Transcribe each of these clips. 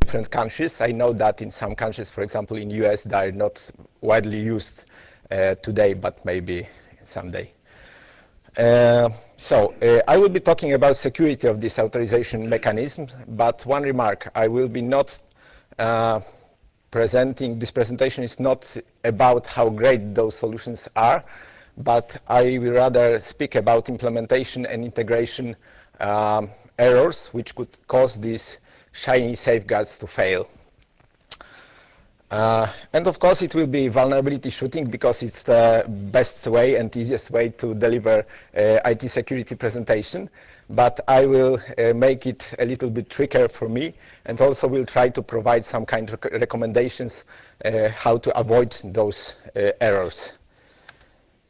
different countries. I know that in some countries, for example, in US, they are not widely used today, but maybe someday. I will be talking about security of this authorization mechanism, but one remark, I will be not this presentation is not about how great those solutions are, but I will rather speak about implementation and integration errors which could cause these shiny safeguards to fail. And of course it will be vulnerability shooting because it's the best way and easiest way to deliver IT security presentation. But I will make it a little bit trickier for me, and also will try to provide some kind of recommendations how to avoid those errors.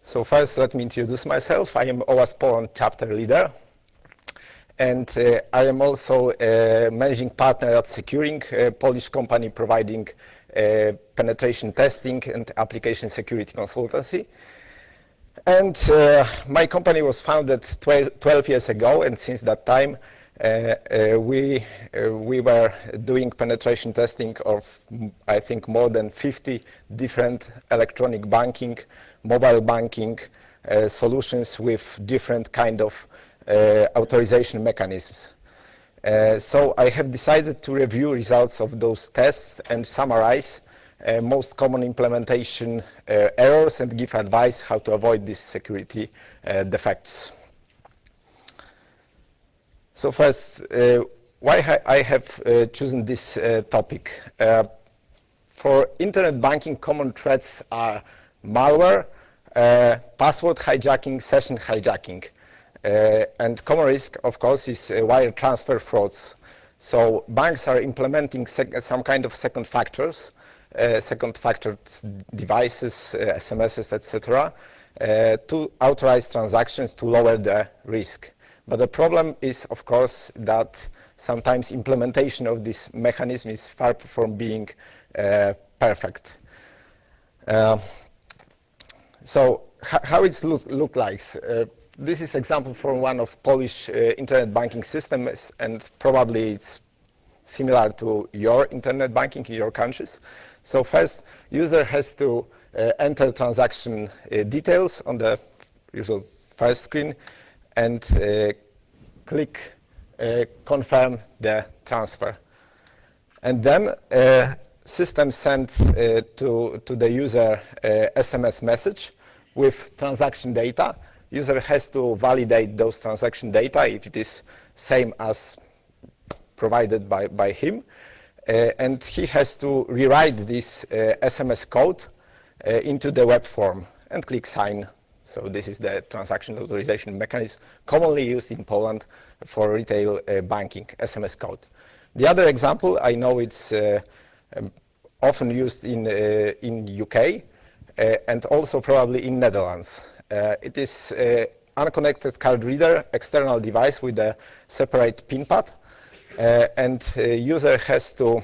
So first let me introduce myself. I am OWASP Poland chapter leader. And I am also a managing partner at Securing, a Polish company providing penetration testing and application security consultancy. And my company was founded 12 years ago, and since that time we were doing penetration testing of, I think, more than 50 different electronic banking, mobile banking solutions with different kind of authorization mechanisms. So I have decided to review results of those tests and summarize most common implementation errors and give advice how to avoid these security defects. So first, why I have chosen this topic. For internet banking, common threats are malware, password hijacking, session hijacking. And common risk, of course, is wire transfer frauds. So banks are implementing some kind of second factor devices, SMSs, etc., to authorize transactions to lower the risk. But the problem is, of course, that sometimes implementation of this mechanism is far from being perfect. So how it look like? This is example from one of Polish internet banking systems, and probably it's similar to your internet banking in your countries. So first, user has to enter transaction details on the usual first screen and click confirm the transfer. And then system sends to the user SMS message with transaction data. User has to validate those transaction data if it is same as provided by him. And he has to rewrite this SMS code into the web form and click sign. So this is the transaction authorization mechanism commonly used in Poland for retail banking, SMS code. The other example, I know it's often used in UK and also probably in Netherlands. It is unconnected card reader, external device with a separate PIN pad, and user has to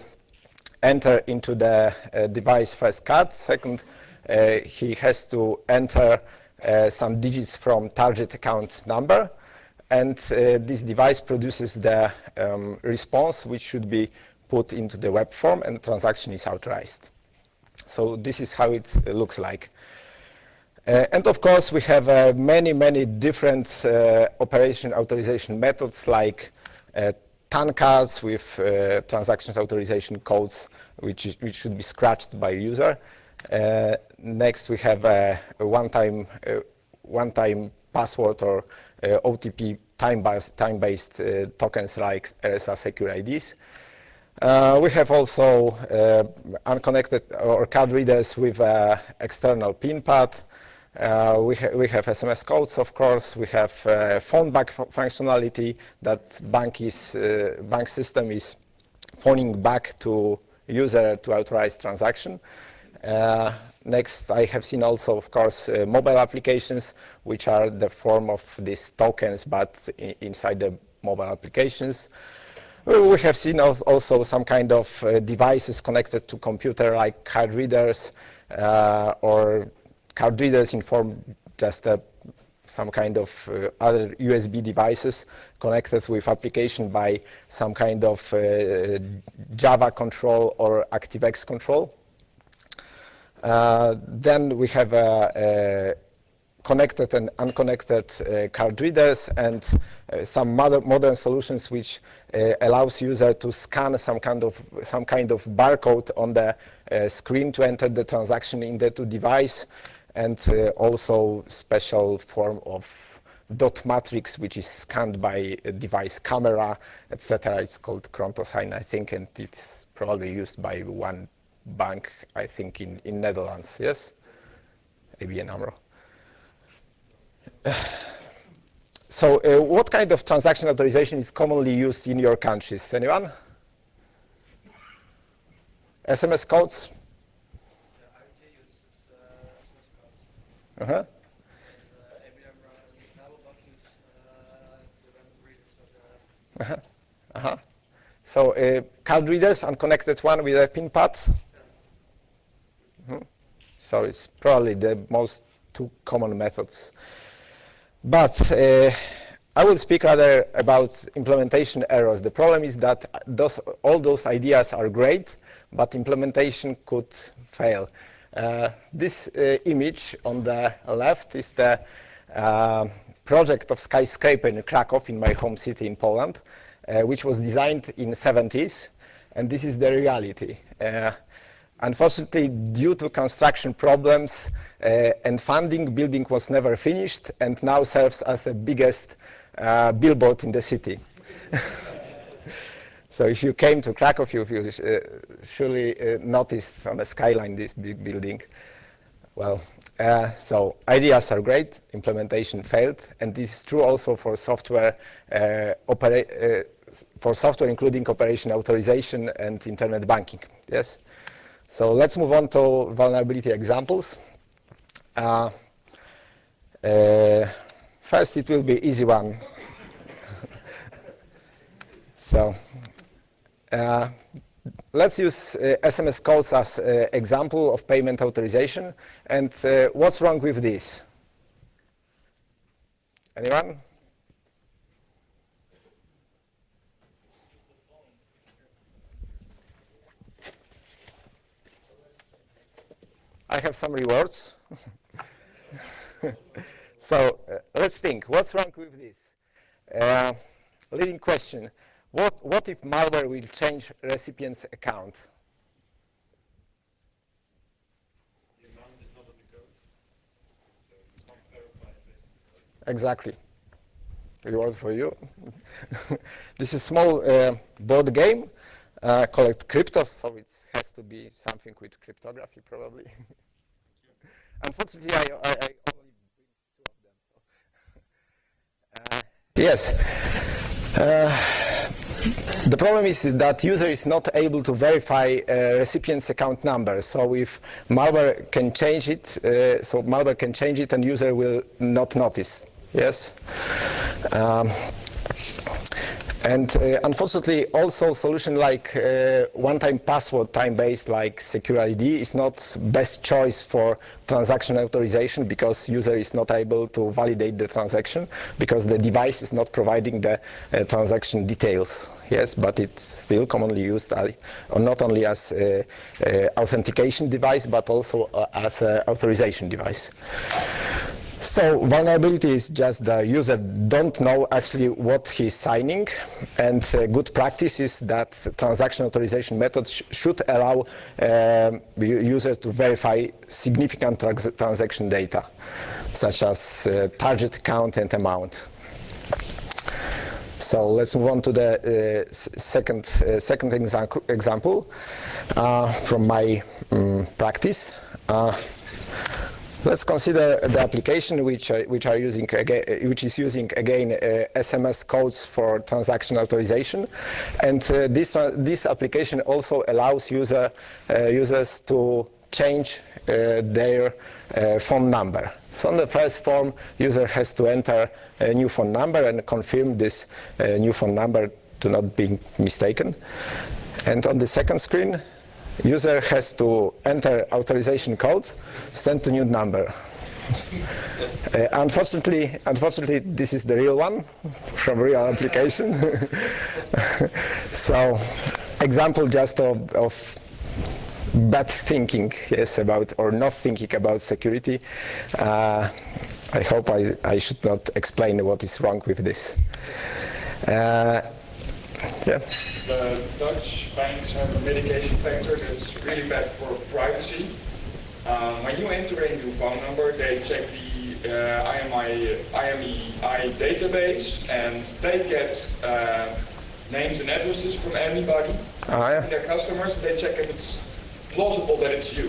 enter into the device first card. Second, he has to enter some digits from target account number, and this device produces the response which should be put into the web form, and transaction is authorized. So this is how it looks like. And of course, we have many different operation authorization methods, like TAN cards with transactions authorization codes, which should be scratched by user. Next, we have a one-time password or OTP time-based tokens like RSA secure IDs. We have also unconnected or card readers with external PIN pad. We have SMS codes, of course. We have phone back functionality that bank system is phoning back to user to authorize transaction. Next, I have seen also, of course, mobile applications, which are the form of these tokens, but inside the mobile applications. We have seen also some kind of devices connected to computer, like card readers, or card readers inform just a some kind of other USB devices connected with application by some kind of Java control or ActiveX control. Then we have connected and unconnected card readers and some modern solutions which allows user to scan some kind of barcode on the screen to enter the transaction in the device, and also special form of dot matrix which is scanned by a device camera, etc. It's called Krontosign, I think, and it's probably used by one bank, I think, in Netherlands. Yes, ABN AMRO. So what kind of transaction authorization is commonly used in your countries? Anyone? SMS codes? Uh-huh. Uh-huh. Uh-huh. So card readers, unconnected one with a pin pad. Mm-hmm. So it's probably the most two common methods. But I will speak rather about implementation errors. The problem is that all those ideas are great, but implementation could fail. This image on the left is the project of skyscraper in Krakow, in my home city in Poland, which was designed in the 70s, and this is the reality. Unfortunately, due to construction problems and funding, building was never finished and now serves as the biggest billboard in the city. So if you came to Krakow, you surely noticed on the skyline this big building. Well, so ideas are great, implementation failed, and this is true also for software, including operation authorization and internet banking. Yes. So let's move on to vulnerability examples. First, it will be easy one. So let's use SMS calls as an example of payment authorization. And what's wrong with this? Anyone? I have some rewards. So let's think, what's wrong with this? Leading question, what if malware will change recipient's account? The amount is not on the code, so it's not verified based on the code. Exactly. Reward for you. This is a small board game called Cryptos, so it has to be something with cryptography probably. Unfortunately, I only bring two of them. So. Yes. The problem is that user is not able to verify recipient's account number. So if malware can change it, and user will not notice. Yes. And unfortunately, also solution like one-time password time-based like Secure ID is not best choice for transaction authorization because user is not able to validate the transaction because the device is not providing the transaction details. Yes, but it's still commonly used not only as an authentication device but also as an authorization device. So vulnerability is just the user don't know actually what he's signing, and good practice is that transaction authorization methods should allow user to verify significant transaction data, such as target account and amount. So let's move on to the second example from my practice. Let's consider the application which is using again SMS codes for transaction authorization, and this application also allows users to change their phone number. So on the first form, user has to enter a new phone number and confirm this new phone number to not be mistaken. And on the second screen, user has to enter authorization code, send to new number. Unfortunately, this is the real one from real application. So, example just of bad thinking, yes, about or not thinking about security. I hope I should not explain what is wrong with this. Yeah. The Dutch banks have a mitigation factor that's really bad for privacy. When you enter a new phone number, they check the IMEI database, and they get names and addresses from anybody, their customers. They check if it's plausible that it's you.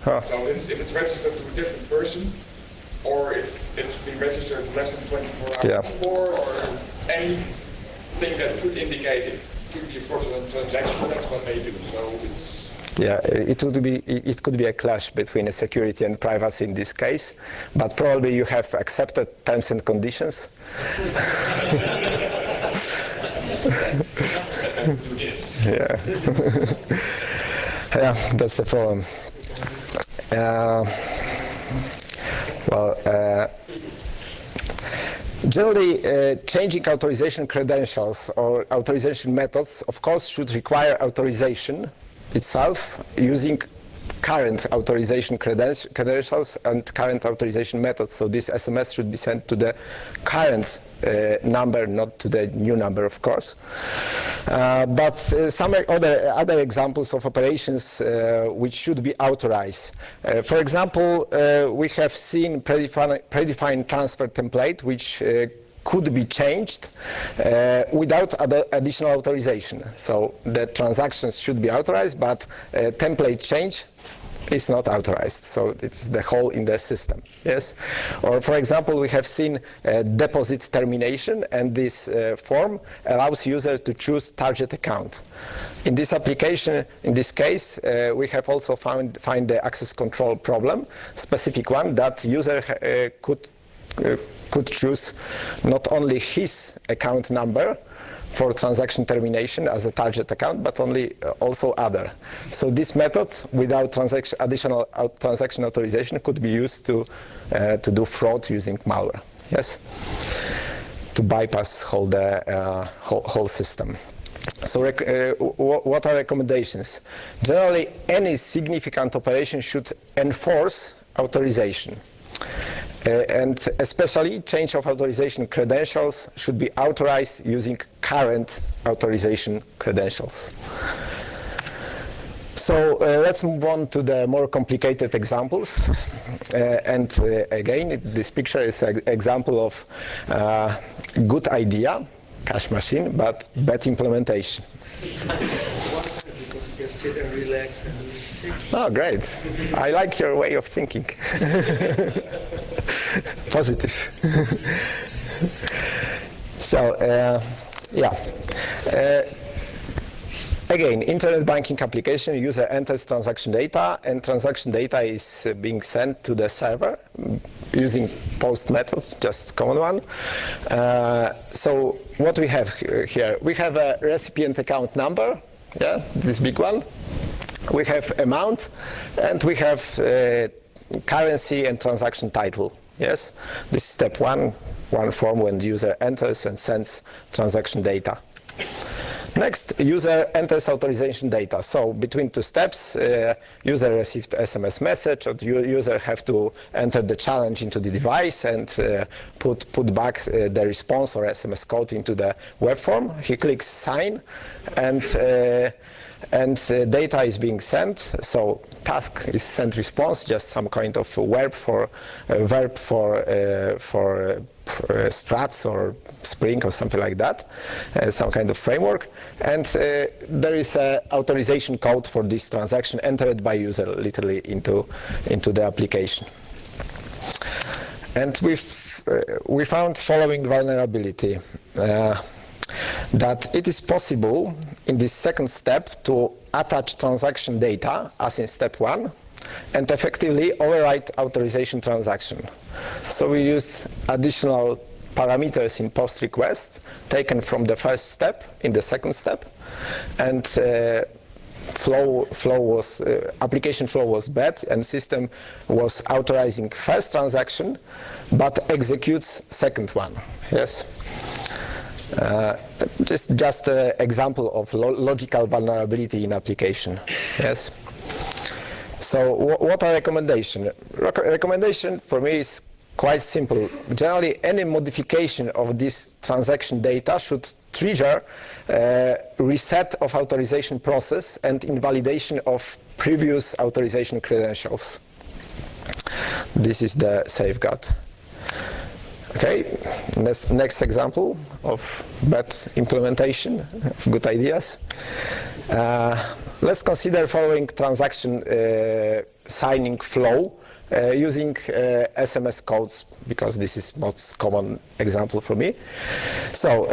So if it's registered to a different person, or if it's been registered less than 24 hours before, or anything that could indicate it could be a fraudulent transaction, that's what they do. So it's it could be a clash between security and privacy in this case, but probably you have accepted terms and conditions. Yeah. Yeah, that's the problem. Generally, changing authorization credentials or authorization methods, of course, should require authorization itself using current authorization credentials and current authorization methods. So this SMS should be sent to the current number, not to the new number, of course. But some other examples of operations which should be authorized. For example, we have seen predefined transfer template, which could be changed without additional authorization. So the transactions should be authorized, but template change is not authorized. So it's the hole in the system. Yes. Or for example, we have seen deposit termination, and this form allows user to choose target account. In this application, in this case, we have also find the access control problem, specific one that user could choose not only his account number for transaction termination as a target account, but also other. So this method, without additional transaction authorization, could be used to do fraud using malware. Yes, to bypass whole system. So what are recommendations? Generally, any significant operation should enforce authorization. And especially change of authorization credentials should be authorized using current authorization credentials. So let's move on to the more complicated examples. Again, this picture is an example of good idea, cash machine, but bad implementation. Sit and relax and oh, great. I like your way of thinking. Positive. So, again, internet banking application, user enters transaction data, and transaction data is being sent to the server using post methods, just common one. So what we have here, we have a recipient account number, yeah, this big one. We have amount, and we have currency and transaction title. Yes, this is step one form when the user enters and sends transaction data. Next, user enters authorization data. So between two steps, user received SMS message, or the user have to enter the challenge into the device and put back the response or SMS code into the web form. He clicks sign, and data is being sent. So task is send response, just some kind of verb for struts or Spring or something like that, some kind of framework. And there is an authorization code for this transaction entered by user literally into the application. And we found following vulnerability. That it is possible in this second step to attach transaction data as in step one and effectively override authorization transaction. So we use additional parameters in post request taken from the first step in the second step, and application flow was bad, and system was authorizing first transaction, but executes second one. Yes. Just an example of logical vulnerability in application. Yes. So what are recommendations? Recommendation for me is quite simple. Generally, any modification of this transaction data should trigger reset of authorization process and invalidation of previous authorization credentials. This is the safeguard. Okay, next example of bad implementation of good ideas. Let's consider following transaction signing flow using SMS codes, because this is most common example for me. So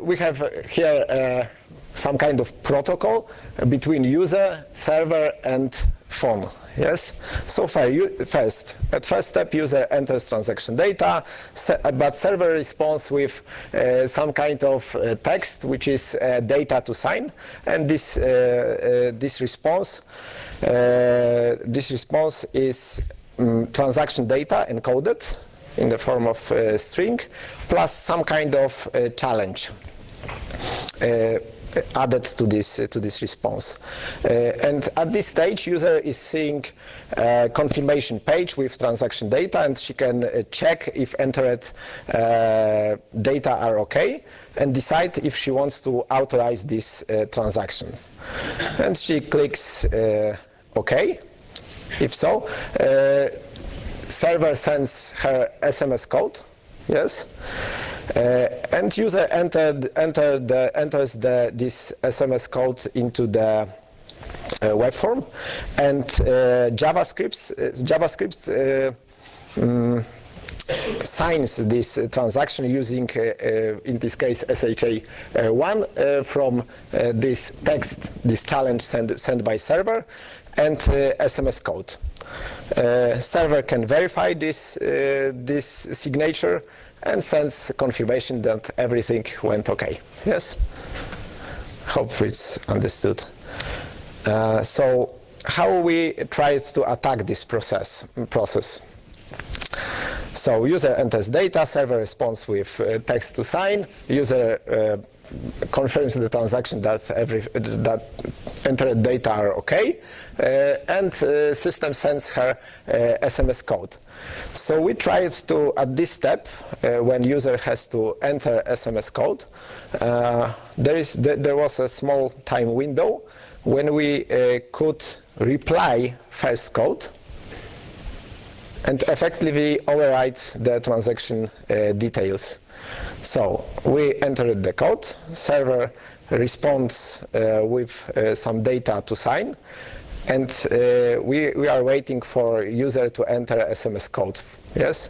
we have here some kind of protocol between user, server, and phone. Yes. So far, at first step, user enters transaction data, but server responds with some kind of text, which is data to sign, and this response is transaction data encoded in the form of string, plus some kind of challenge added to this response. And at this stage, user is seeing a confirmation page with transaction data, and she can check if entered data are okay, and decide if she wants to authorize these transactions. And she clicks OK. If so, server sends her SMS code. Yes. And user enters this SMS code into the web form, and JavaScript signs this transaction using, in this case, SHA-1 from this text, this challenge sent by server, and SMS code. Server can verify this signature and sends confirmation that everything went okay. Yes? Hope it's understood. So how we try to attack this process? So user enters data, server responds with text to sign, user confirms the transaction that entered data are okay, and system sends her SMS code. So we tried to, at this step, when user has to enter SMS code, there was a small time window when we could reply first code and effectively overwrite the transaction details. So we entered the code, server responds with some data to sign, and we are waiting for user to enter SMS code. Yes?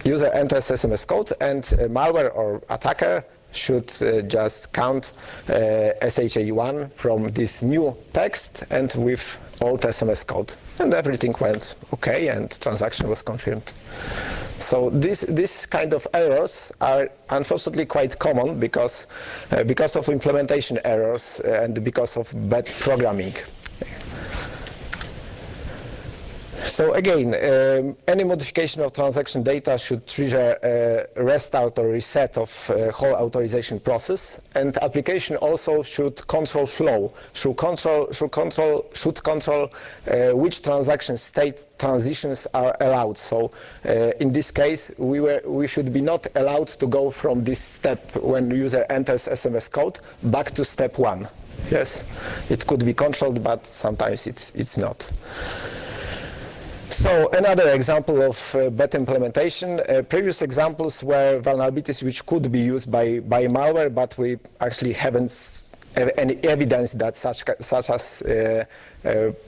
User enters SMS code, and malware or attacker should just count SHA-1 from this new text and with old SMS code. And everything went okay, and transaction was confirmed. So this kind of errors are unfortunately quite common because of implementation errors and because of bad programming. So again, any modification of transaction data should trigger a restart or reset of whole authorization process, and application also should control flow, should control which transaction state transitions are allowed. So in this case, we should be not allowed to go from this step when user enters SMS code back to step 1. Yes, it could be controlled, but sometimes it's not. So another example of bad implementation. Previous examples were vulnerabilities which could be used by malware, but we actually haven't any evidence that such as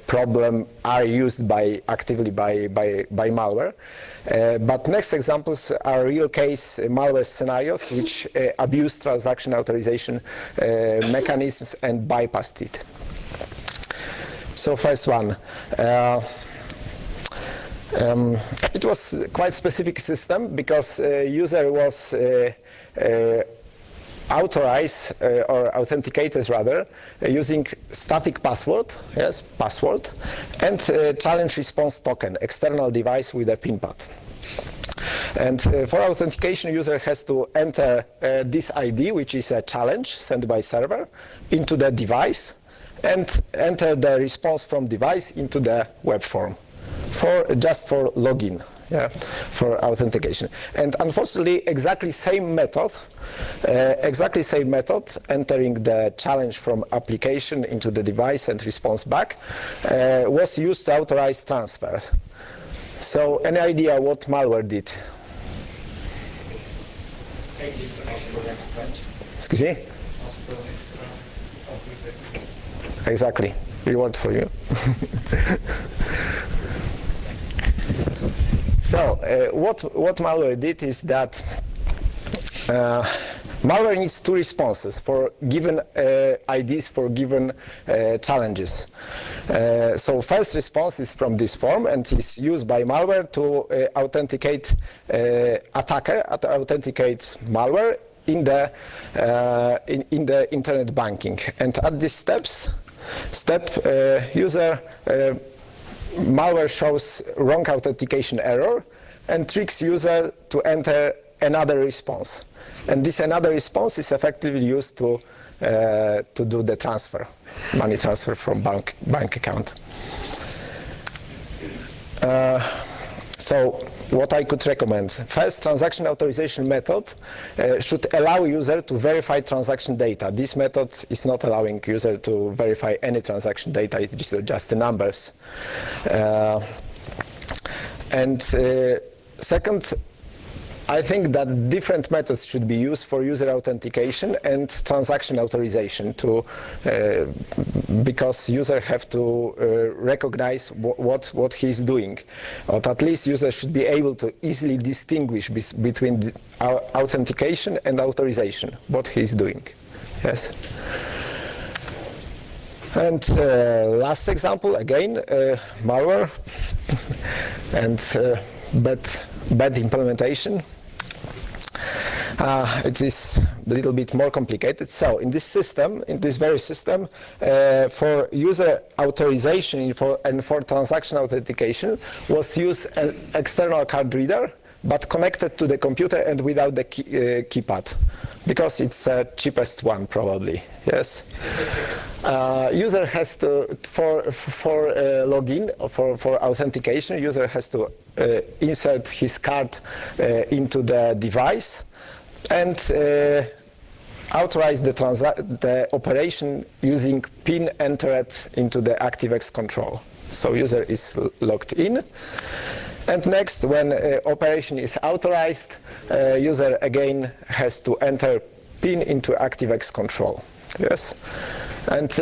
problem are used actively by malware. But next examples are real case malware scenarios which abuse transaction authorization mechanisms and bypassed it. So first one. It was quite specific system because user was authorize or authenticated rather using static password, yes, password, and challenge response token, external device with a PIN pad. And for authentication, user has to enter this ID, which is a challenge sent by server, into the device, and enter the response from device into the web form, just for login, yeah, for authentication. And unfortunately, exactly same method, entering the challenge from application into the device and response back, was used to authorize transfers. So, any idea what malware did? Excuse me? Exactly. Reward for you. So, what malware did is that malware needs two responses for given IDs for given challenges. So first response is from this form and is used by malware to authenticate authenticate malware in the internet banking. And at this step, malware shows wrong authentication error and tricks user to enter another response. And this another response is effectively used to do the transfer, money transfer from bank account. So what I could recommend. First, transaction authorization method should allow user to verify transaction data. This method is not allowing user to verify any transaction data, it's just the numbers. Second, I think that different methods should be used for user authentication and transaction authorization because user have to recognize what he's doing. Or at least user should be able to easily distinguish between the authentication and authorization, what he's doing. Yes. And last example, again, malware and bad implementation. It is a little bit more complicated. So in this system, in this very system, for user authorization and for transaction authentication was used an external card reader, but connected to the computer and without the keypad, because it's the cheapest one probably. Yes. User has to for login for authentication. User has to insert his card into the device and authorize the operation using PIN entered into the ActiveX control. So user is logged in. And next, when operation is authorized, user again has to enter PIN into ActiveX control. Yes. And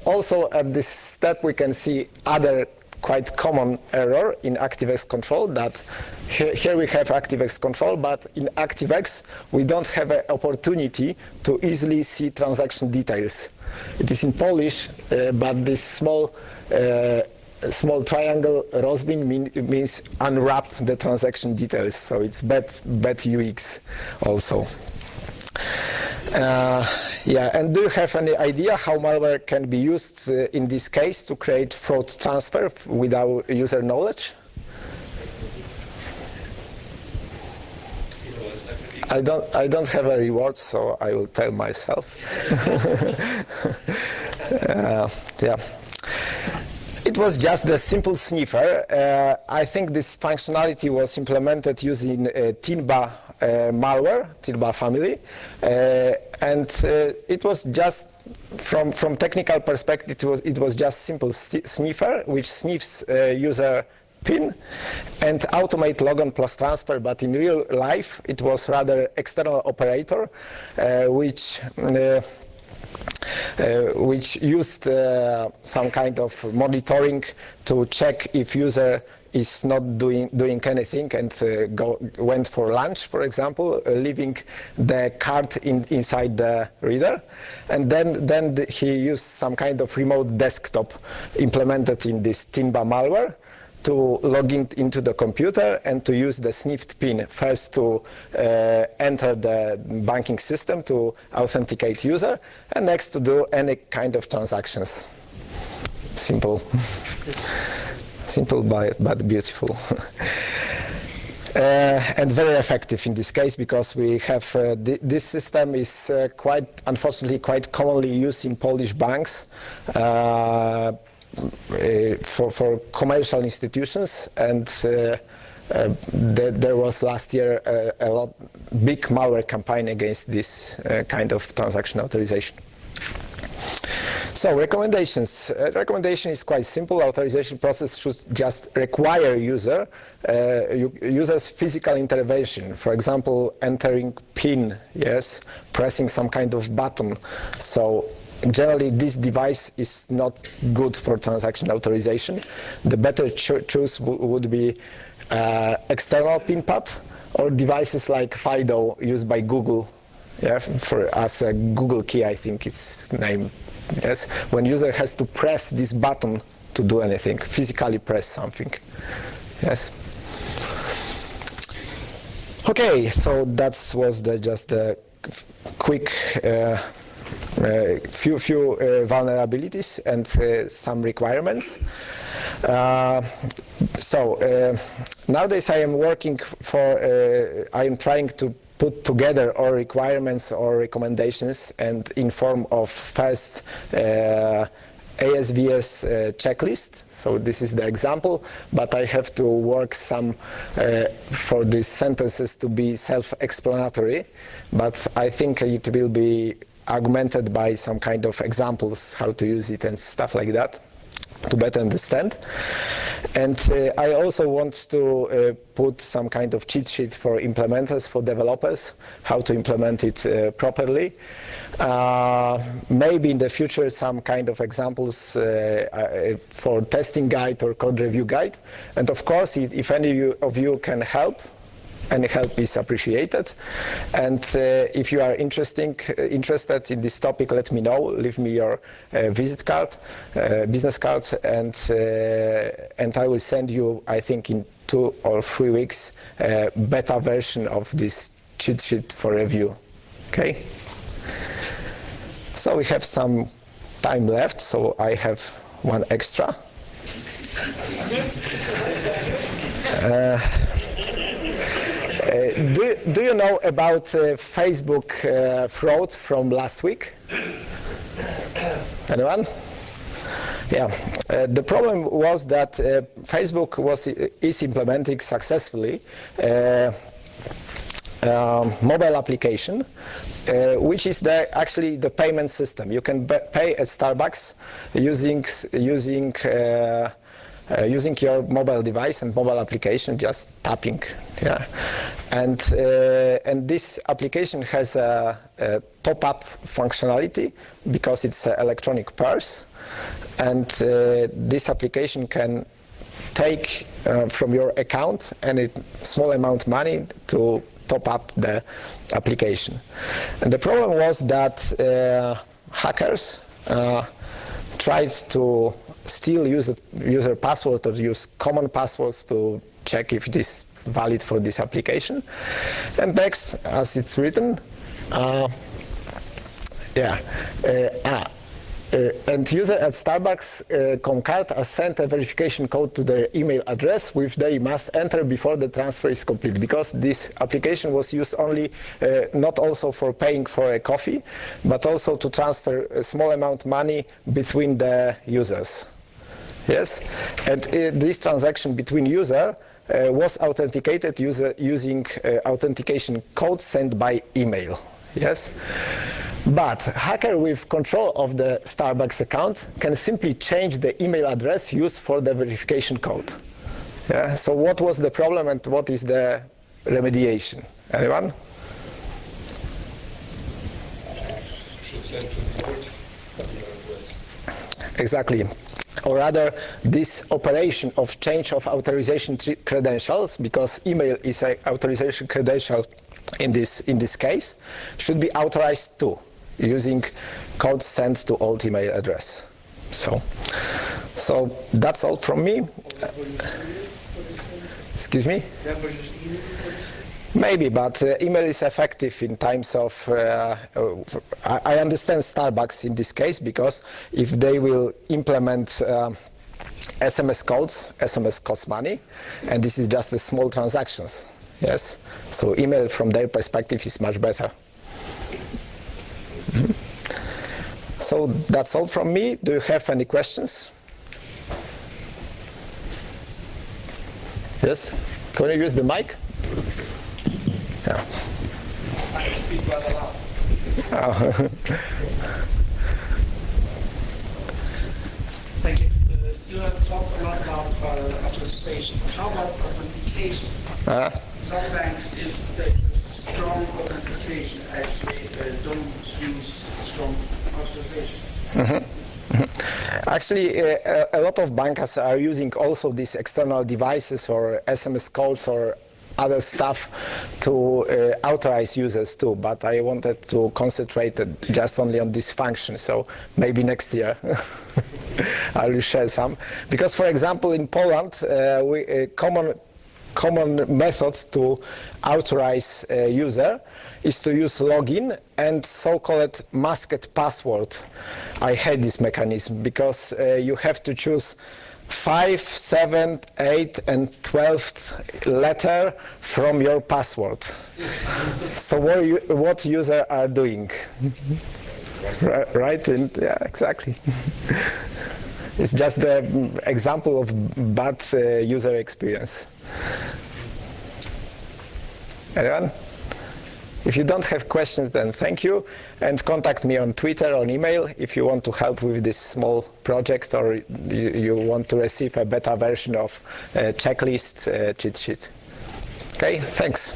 also at this step we can see other quite common error in ActiveX control, that here we have ActiveX control, but in ActiveX we don't have an opportunity to easily see transaction details. It is in Polish, but this small triangle rozwin means unwrap the transaction details, so it's bad UX also. Yeah, and do you have any idea how malware can be used in this case to create fraud transfer without user knowledge? I don't have a reward, so I will tell myself. Yeah. It was just a simple sniffer. I think this functionality was implemented using TINBA malware, TINBA family, and it was just from technical perspective. It was just simple sniffer which sniffs user PIN and automate logon plus transfer. But in real life, it was rather external operator which used some kind of monitoring to check if user is not doing anything and went for lunch, for example, leaving the card inside the reader, and then he used some kind of remote desktop implemented in this TINBA malware to log into the computer and to use the sniffed PIN first to enter the banking system to authenticate user, and next to do any kind of transactions. Simple. Simple but beautiful. And very effective in this case, because we have this system is unfortunately quite commonly used in Polish banks for commercial institutions, and there was last year a big malware campaign against this kind of transaction authorization. So recommendations. Recommendation is quite simple. Authorization process should just require user's physical intervention. For example, entering PIN, yes, pressing some kind of button. So generally, this device is not good for transaction authorization. The better choice would be external PIN pad or devices like FIDO used by Google. Yeah, as a Google key, I think it's named. Yes, when user has to press this button to do anything, physically press something. Yes. Okay, so that was just the quick few vulnerabilities and some requirements. Nowadays I am working I am trying to put together all requirements or recommendations and in form of first ASVS checklist. So this is the example, but I have to work some for these sentences to be self-explanatory, but I think it will be augmented by some kind of examples how to use it and stuff like that to better understand. And I also want to put some kind of cheat sheet for implementers, for developers, how to implement it properly. Maybe in the future some kind of examples for testing guide or code review guide. And of course, if any of you can help, any help is appreciated. And if you are interested in this topic, let me know. Leave me your visit card, business card, and I will send you, I think, in 2 or 3 weeks, a beta version of this cheat sheet for review. Okay. So we have some time left, so I have one extra. Do you know about Facebook fraud from last week? Anyone? Yeah. The problem was that Facebook is implementing successfully mobile application, which is actually the payment system. You can pay at Starbucks using your mobile device and mobile application, just tapping. Yeah, and this application has a top-up functionality because it's an electronic purse, and this application can take from your account any small amount of money to top up the application. And the problem was that hackers tried to still use user password or use common passwords to check if it is valid for this application. And next, as it's written, and user at Starbucks card has sent a verification code to their email address, which they must enter before the transfer is complete, because this application was used only not also for paying for a coffee, but also to transfer a small amount of money between the users. Yes, and this transaction between user was authenticated using authentication code sent by email. Yes, but hacker with control of the Starbucks account can simply change the email address used for the verification code. Yeah. So what was the problem and what is the remediation? Anyone? Should send to the email address. Exactly. Or rather, this operation of change of authorization credentials, because email is an authorization credential in this case, should be authorized too, using code sent to old email address. So that's all from me. Excuse me? Maybe, but email is effective in times of, I understand Starbucks in this case, because if they will implement SMS codes, SMS costs money, and this is just the small transactions, yes? So email from their perspective is much better. So that's all from me. Do you have any questions? Yes? Can you use the mic? Yeah. I can speak rather loud. Oh. Thank you. You have talked a lot about authorization. How about authentication? Some banks, if there's a strong authentication, actually don't use strong authorization. Actually, a lot of banks are using also these external devices or SMS calls or other stuff to authorize users too, but I wanted to concentrate just only on this function, so maybe next year I will share some. Because, for example, in Poland, common methods to authorize a user is to use login and so-called masked password. I hate this mechanism because you have to choose 5, 7, 8, and 12th letter from your password. So what users are doing, right? And yeah, exactly. It's just the example of bad user experience. Anyone? If you don't have questions, then thank you, and contact me on Twitter or email if you want to help with this small project or you want to receive a beta version of checklist cheat sheet. Okay, thanks.